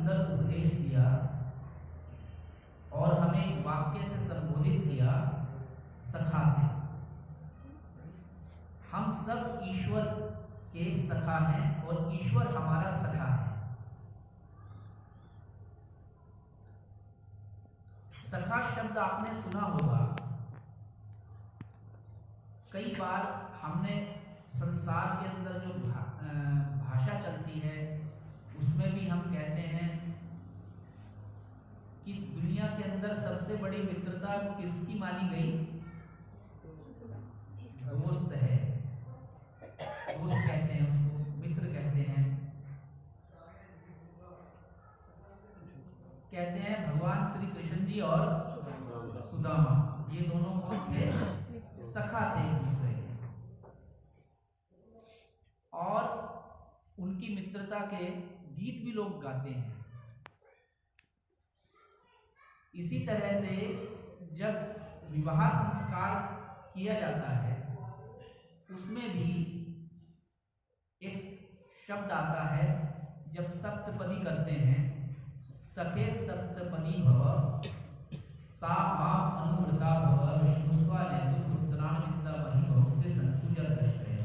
सुंदर उपदेश दिया और हमें एक वाक्य से संबोधित किया, सखा से। हम सब ईश्वर के सखा हैं और ईश्वर हमारा सखा है। सखा शब्द आपने सुना होगा। कई बार हमने संसार के अंदर जो भाषा चलती है उसमें भी हम कहते हैं कि दुनिया के अंदर सबसे बड़ी मित्रता किसकी मानी गई? दोस्त है। दोस्त कहते हैं उसको, मित्र कहते हैं। कहते हैं भगवान श्री कृष्ण जी और सुदामा, ये दोनों कौन थे? सखा थे एक दूसरे के। और उनकी मित्रता के गीत भी लोग गाते हैं। इसी तरह से जब विवाह संस्कार किया जाता है उसमें भी एक शब्द आता है, जब सप्तपदी करते हैं, सखे सप्तपदी भव सा माम अनुमृता भव विष्णुस्वा पुत्रान्विता वही भवस्ते संतुजा दृष्टय।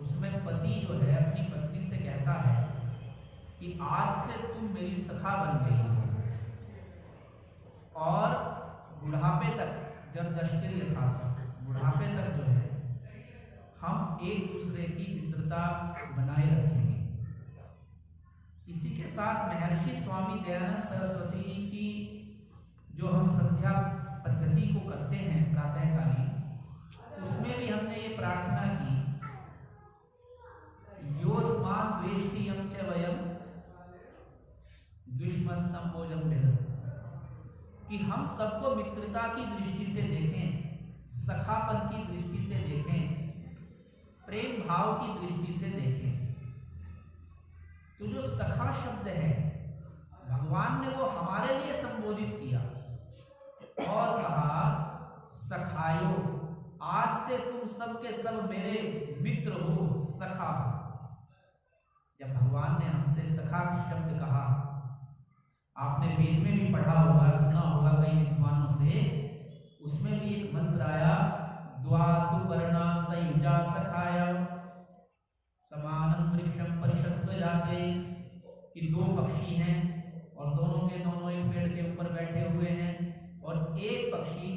उसमें पति जो है अपनी पत्नी से कहता है कि आज से तुम मेरी सखा बन गई हो और बुढ़ापे तक जरदष्टि यथासक, बुढ़ापे तक जो है हम एक दूसरे की मित्रता बनाए रखेंगे। इसी के साथ महर्षि स्वामी दयानंद सरस्वती जी की जो हम संध्या पद्धति को करते हैं प्रातःकालीन, उसमें भी हमने ये प्रार्थना की, योस्मान् द्वेष्टि यं च वयं द्विष्मस्तं भोजं भेदः, कि हम सबको मित्रता की दृष्टि से देखें, सखापन की दृष्टि से देखें, प्रेम भाव की दृष्टि से देखें। तो जो सखा शब्द है भगवान ने वो हमारे लिए संबोधित किया और कहा, सखायो, आज से तुम सब के सब मेरे मित्र हो, सखा हो। जब भगवान ने हमसे सखा शब्द कहा, आपने वेद में भी पढ़ा होगा, सुना होगा कई विद्वानों से, उसमें भी एक मंत्र आया, द्वा सुपर्णा सयुजा सखाय समानं वृक्षं परिशस्य जाते, कि दो पक्षी हैं और दोनों के दोनों एक पेड़ के ऊपर बैठे हुए हैं और एक पक्षी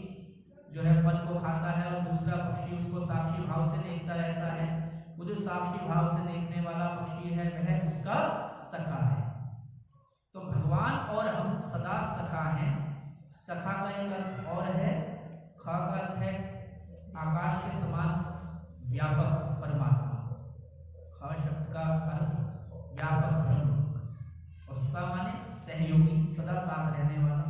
जो है फल को खाता है और दूसरा पक्षी उसको साक्षी भाव से देखता रहता है। वो जो साक्षी भाव से देखने वाला पक्षी है वह उसका सखा है। तो भगवान और हम सदा सखा हैं। सखा का एक अर्थ और है, खा का अर्थ है आकाश के समान व्यापक परमात्मा, ख शब्द का अर्थ व्यापक ब्रह्म और स माने सहयोगी, सदा साथ रहने वाला।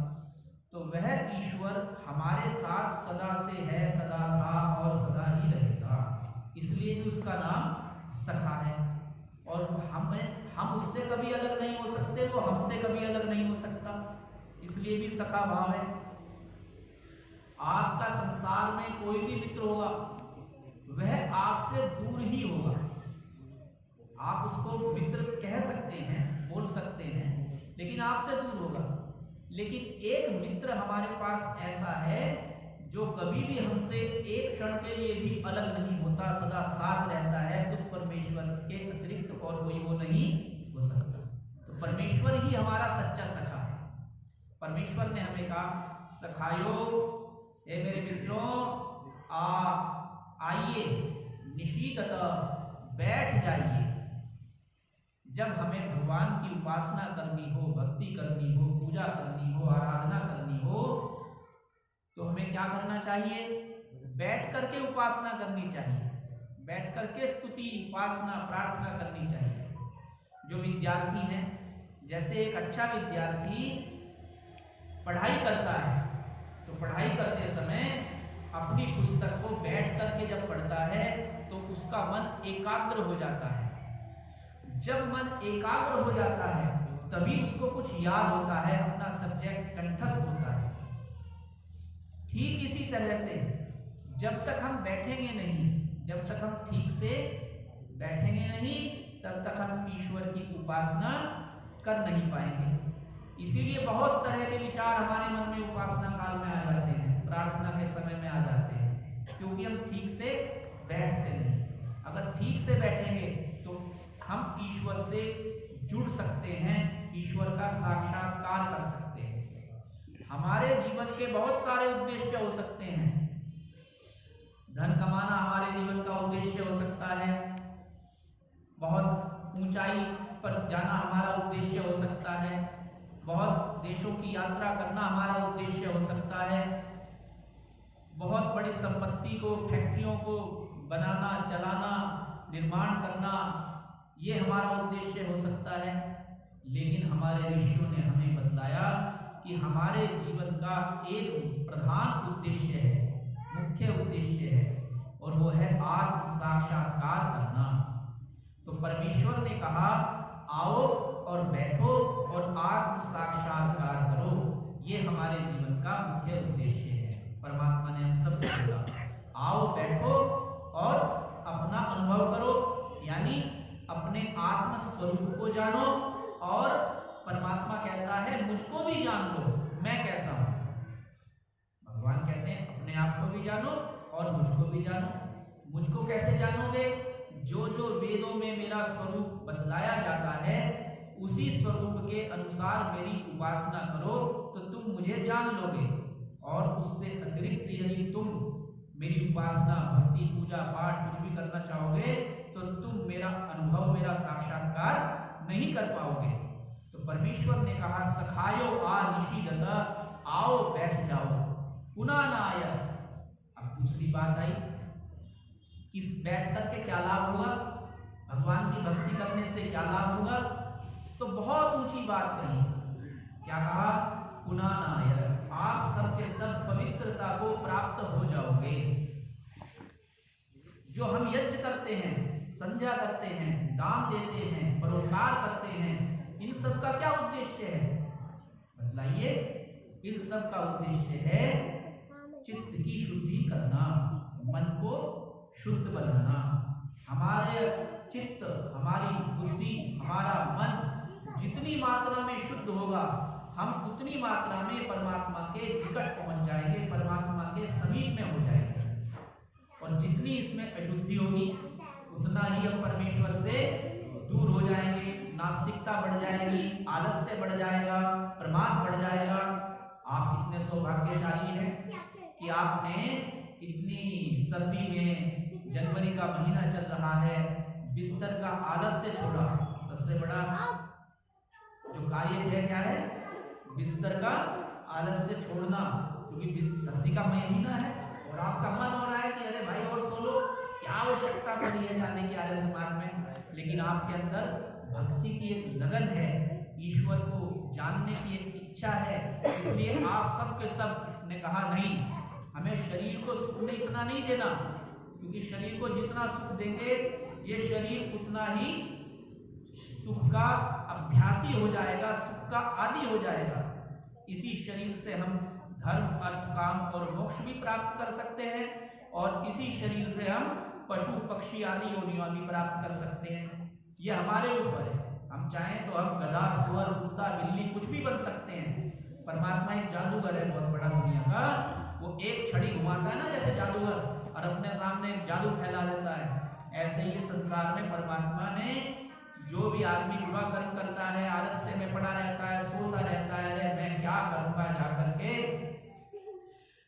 तो वह ईश्वर हमारे साथ सदा से है, सदा था और सदा ही रहेगा, इसलिए भी उसका नाम सखा है। और हम उससे कभी अलग नहीं हो सकते, वो हमसे कभी अलग नहीं हो सकता, इसलिए भी सखा भाव है। आपका संसार में कोई भी मित्र होगा वह आपसे दूर ही होगा। आप उसको मित्र कह सकते हैं, बोल सकते हैं, लेकिन आपसे दूर होगा। लेकिन एक मित्र हमारे पास ऐसा है जो कभी भी हमसे एक क्षण के लिए भी अलग नहीं होता, सदा साथ रहता है। उस परमेश्वर के अतिरिक्त और कोई वो नहीं हो सकता। तो परमेश्वर ही हमारा सच्चा सखा है। परमेश्वर ने हमें कहा, सखायो, हे मेरे मित्रों, आइए, निशीततः, बैठ जाइए। जब हमें भगवान की उपासना करनी हो, भक्ति करनी हो, पूजा करनी हो, आराधना करनी हो, तो हमें क्या करना चाहिए? बैठ करके उपासना करनी चाहिए, बैठ करके स्तुति, उपासना, प्रार्थना करनी चाहिए। जो विद्यार्थी हैं, जैसे एक अच्छा विद्यार्थी पढ़ाई करता है तो पढ़ाई करते समय अपनी पुस्तक को बैठ करके जब पढ़ता है तो उसका मन एकाग्र हो जाता है। जब मन एकाग्र हो जाता है तभी उसको कुछ याद होता है, अपना सब्जेक्ट कंठस्थ होता है। ठीक इसी तरह से जब तक हम बैठेंगे नहीं, जब तक हम ठीक से बैठेंगे नहीं, तब तक हम ईश्वर की उपासना कर नहीं पाएंगे। इसीलिए बहुत तरह के विचार हमारे मन में उपासना काल में आ जाते हैं, प्रार्थना के समय में आ जाते हैं, क्योंकि हम ठीक से बैठते नहीं। अगर ठीक से बैठेंगे तो हम ईश्वर से जुड़ सकते हैं, ईश्वर का साक्षात्कार कर सकते हैं। हमारे जीवन के बहुत सारे उद्देश्य हो सकते हैं। धन कमाना हमारे जीवन का उद्देश्य हो सकता है, बहुत ऊंचाई पर जाना हमारा उद्देश्य हो सकता है, बहुत देशों की यात्रा करना हमारा उद्देश्य हो सकता है, बहुत बड़ी संपत्ति को, फैक्ट्रियों को बनाना, चलाना, निर्माण करना, ये हमारा उद्देश्य हो सकता है। लेकिन हमारे ऋषियों ने हमें बतलाया कि हमारे जीवन का एक प्रधान उद्देश्य है, मुख्य उद्देश्य है, और वो है आत्म साक्षात्कार करना। तो परमेश्वर ने कहा आओ और बैठो और आत्म साक्षात्कार करो, ये हमारे जीवन का मुख्य उद्देश्य है। परमात्मा ने हम सब को बोला आओ बैठो और अपना अनुभव करो, यानी अपने आत्म स्वरूप को जानो, और परमात्मा कहता है मुझको भी जान लो, मैं कैसा हूं। भगवान कहते हैं अपने आप को भी जानो और मुझको भी जानो। मुझको कैसे जानोगे? जो जो वेदों में मेरा स्वरूप बतलाया जाता है उसी स्वरूप के अनुसार मेरी उपासना करो तो तुम मुझे जान लोगे। और उससे अतिरिक्त यदि तुम मेरी उपासना, भक्ति, पूजा पाठ कुछ भी करना चाहोगे तो तुम मेरा अनुभव, मेरा साक्षात्कार नहीं कर पाओगे। तो परमेश्वर ने कहा सखायो आ निशिगत, आओ बैठ जाओ, पुनः न आय। अब दूसरी बात आई, किस बैठ करके क्या लाभ होगा, भगवान की भक्ति करने से क्या लाभ होगा? तो बहुत ऊंची बात कही। क्या कहा? पुनः न आय, आप सब के सब पवित्रता को प्राप्त हो जाओगे। जो हम यज्ञ करते हैं, संध्या करते हैं, दान देते हैं, परोपकार करते हैं, इन सब का क्या उद्देश्य है बतलाइए? इन सब का उद्देश्य है चित्त की शुद्धि करना, मन को शुद्ध बनाना। हमारे चित्त, हमारी बुद्धि, हमारा मन जितनी मात्रा में शुद्ध होगा हम उतनी मात्रा में परमात्मा के निकट पहुंच जाएंगे, परमात्मा के समीप में हो जाएंगे। और जितनी इसमें अशुद्धि होगी उतना ही हम परमेश्वर से दूर हो जाएंगे, नास्तिकता बढ़ जाएगी, आलस्य बढ़ जाएगा, प्रमाद बढ़ जाएगा। आप कितने सौभाग्यशाली हैं कि आपने इतनी सर्दी में, जनवरी का महीना चल रहा है, बिस्तर का आलस्य छोड़ा। सबसे बड़ा जो कार्य है क्या है? बिस्तर का आलस्य छोड़ना, क्योंकि सर्दी का महीना है और आपका मन हो रहा है कि अरे भाई और सो लो, क्या आवश्यकता पड़ी है जाने की आलस्य मार्ग में। लेकिन आपके अंदर भक्ति की एक लगन है, ईश्वर को जानने की एक इच्छा है, इसलिए आप सब के सब ने कहा नहीं, हमें शरीर को सुख में इतना नहीं देना, क्योंकि शरीर को जितना सुख देंगे ये शरीर उतना ही सुख का अभ्यासी हो जाएगा, सुख का आदि हो जाएगा। इसी शरीर से हम धर्म, अर्थ, काम और मोक्ष भी प्राप्त कर सकते हैं, और इसी शरीर से हम पशु, पक्षी आदि योनियां भी प्राप्त कर सकते हैं। ये हमारे ऊपर है, हम चाहें तो हम गधा, सुअर, कुत्ता, बिल्ली कुछ भी बन सकते हैं। परमात्मा एक जादूगर है बहुत बड़ा दुनिया का, वो एक छड़ी घुमाता है ना जैसे जादूगर, और अपने सामने एक जादू फैला देता है। ऐसे ही संसार में परमात्मा ने जो भी आदमी बुरा कर्म करता है, आलस्य में पड़ा रहता है, सोता रहता है, अरे मैं क्या करूंगा जा करके,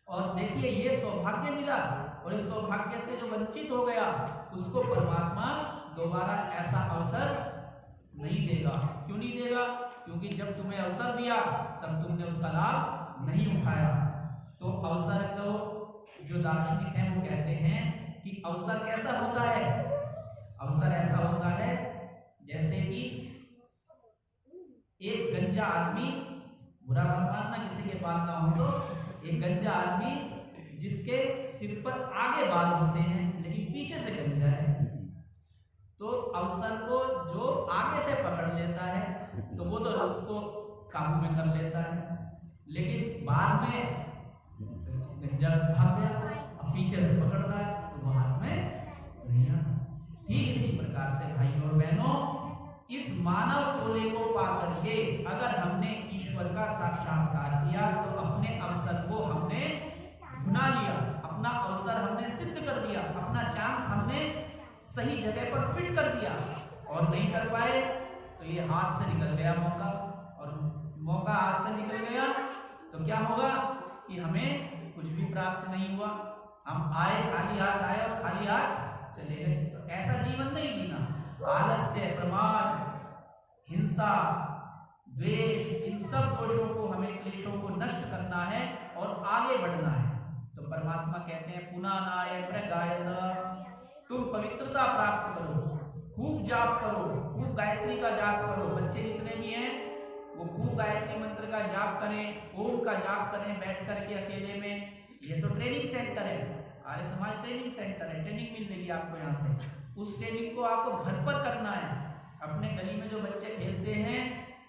और देखिए ये सौभाग्य मिला, और इस सौभाग्य से जो वंचित हो गया उसको परमात्मा दोबारा ऐसा अवसर नहीं देगा। क्यों नहीं देगा? क्योंकि जब तुम्हें अवसर दिया तब तुमने उसका लाभ नहीं उठाया। तो अवसर को जो दार्शनिक हैं वो कहते हैं कि अवसर कैसा होता है? अवसर ऐसा होता है जैसे कि एक गंजा आदमी, बुरा मत मानना किसी के बाल ना हो, तो एक गंजा आदमी जिसके सिर पर आगे बाल होते हैं लेकिन पीछे से गंजा है, तो अवसर को जो आगे से पकड़ लेता है तो वो तो उसको काबू में कर लेता है, लेकिन बाद में गंजा भाग गया, अब पीछे से पकड़ रहा है तो वो हाथ में नहीं आता। ठीक इसी प्रकार से भाइयों और बहनों, इस मानव चोले को पा करके करके अगर हमने ईश्वर का साक्षात्कार किया तो अपने अवसर को हमने भुना लिया, अपना अवसर हमने सिद्ध कर दिया, अपना चांस हमने सही जगह पर फिट कर दिया। और नहीं कर पाए तो ये हाथ से निकल गया मौका, और मौका हाथ से निकल गया तो क्या होगा कि हमें कुछ भी प्राप्त नहीं हुआ। हम आए, खाली हाथ आए और खाली हाथ चले गए। तो ऐसा जीवन नहीं जीना। आलस्य, प्रमाद, हिंसा, द्वेष, इन सब दोषों को, हमें क्लेशों को नष्ट करना है और आगे बढ़ना है। तो परमात्मा कहते हैं पुनानाय प्रगायत, तुम पवित्रता प्राप्त करो, खूब जाप करो, खूब गायत्री का जाप करो। बच्चे जितने भी हैं वो खूब गायत्री मंत्र का जाप करें, ओम का जाप करें बैठ करके अकेले में। ये तो ट्रेनिंग सेंटर है, आर्य समाज ट्रेनिंग सेंटर है, ट्रेनिंग मिलेगी आपको यहाँ से। उस ट्रेनिंग को आपको घर पर करना है। अपने गली में जो बच्चे खेलते हैं,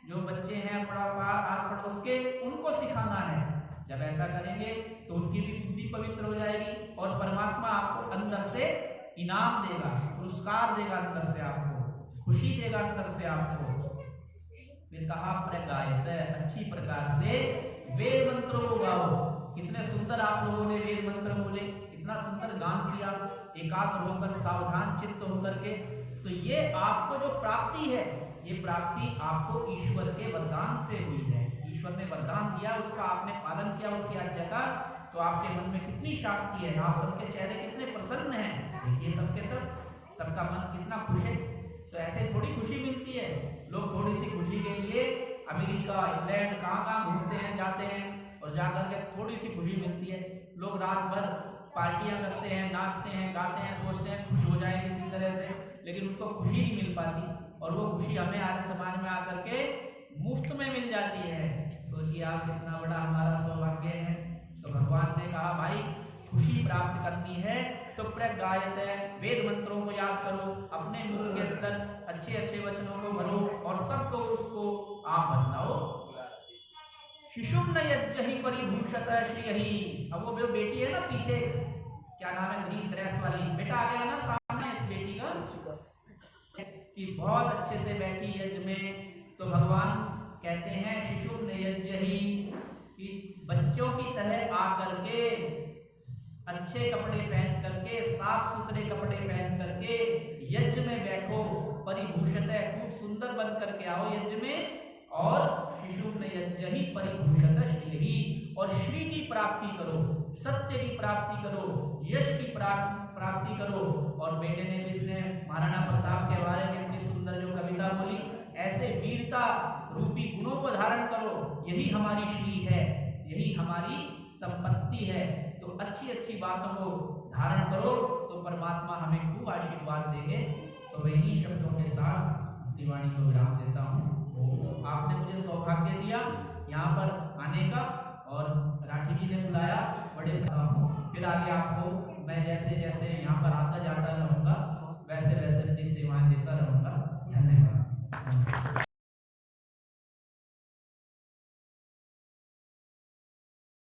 जो बच्चे हैं आस पड़ोस के, उनको सिखाना है। जब ऐसा करेंगे तो उनकी भी बुद्धि पवित्र हो जाएगी और परमात्मा आपको अंदर से इनाम देगा, पुरस्कार देगा, अंदर से आपको खुशी देगा, अंदर से आपको। फिर कहा प्रगायत, अच्छी प्रकार से वेद मंत्रों को गाओ। कितने सुंदर आप लोगों ने वेद मंत्र बोले, इतना सुंदर गान किया, एकाग्र होकर, सावधान चित्त होकर के। तो ये आपको जो प्राप्ति है, ये प्राप्ति आपको ईश्वर के वरदान से हुई है। ईश्वर ने वरदान दिया, उसका आपने पालन किया, उसकी आज्ञा का, तो आपके मन में कितनी शांति है। आप सबके चेहरे कितने प्रसन्न हैं, देखिए सबके सबका मन कितना खुश है। तो ऐसे थोड़ी खुशी मिलती है। लोग थोड़ी सी खुशी के लिए अमेरिका, इंग्लैंड, कहाँ घूमते हैं, जाते हैं, और जाकर के थोड़ी सी खुशी मिलती है। लोग रात भर पार्टियां करते हैं, नाचते हैं, गाते हैं, सोचते हैं खुश हो जाए किसी तरह से, लेकिन उनको खुशी नहीं मिल पाती। और वो खुशी हमें आर्य समाज में आकर के मुफ्त में मिल जाती है। सोचिए आप कितना बड़ा हमारा सौभाग्य है। तो भगवान ने कहा भाई खुशी प्राप्त करनी है तो प्रगायत है, वेद मंत्रों को याद करो, अपने मुख के अंदर अच्छे अच्छे वचनों को भरो और सबको उसको आप बतलाओ। शिशुम न यज्जहि परिभूषत श्रीयहि। अब वो बेटी है ना पीछे, क्या नाम है, ग्रीन ड्रेस वाली, बेटा आ गया ना सामने इस बेटी का, कि बहुत अच्छे से बैठी यज्ञ में। तो भगवान कहते हैं शिशुम न यज्जहि, कि बच्चों की तरह आकर के अच्छे कपड़े पहन करके, साफ सुथरे कपड़े पहन करके यज्ञ में बैठो। परिभूषित है, खूब सुंदर बन करके आओ यज्ञ में। और शिशु ने यज्ञ ही परिभूषित श्री, और श्री की प्राप्ति करो, सत्य की प्राप्ति करो, यश की प्राप्ति करो। और बेटे ने भी इसने महाराणा प्रताप के बारे में इतनी सुंदर जो कविता बोली, ऐसे वीरता रूपी गुणों को धारण करो। यही हमारी श्री है, यही हमारी संपत्ति है। तो अच्छी अच्छी बातों को धारण करो तो परमात्मा हमें खूब आशीर्वाद देंगे। तो वही शब्दों के साथ अपनी वाणी को विराम देता हूँ। आपने मुझे सौभाग्य दिया यहाँ पर आने का, और राठी जी ने बुलाया, बड़े हूँ। फिर आगे आपको मैं जैसे जैसे यहाँ पर आता जाता रहूँगा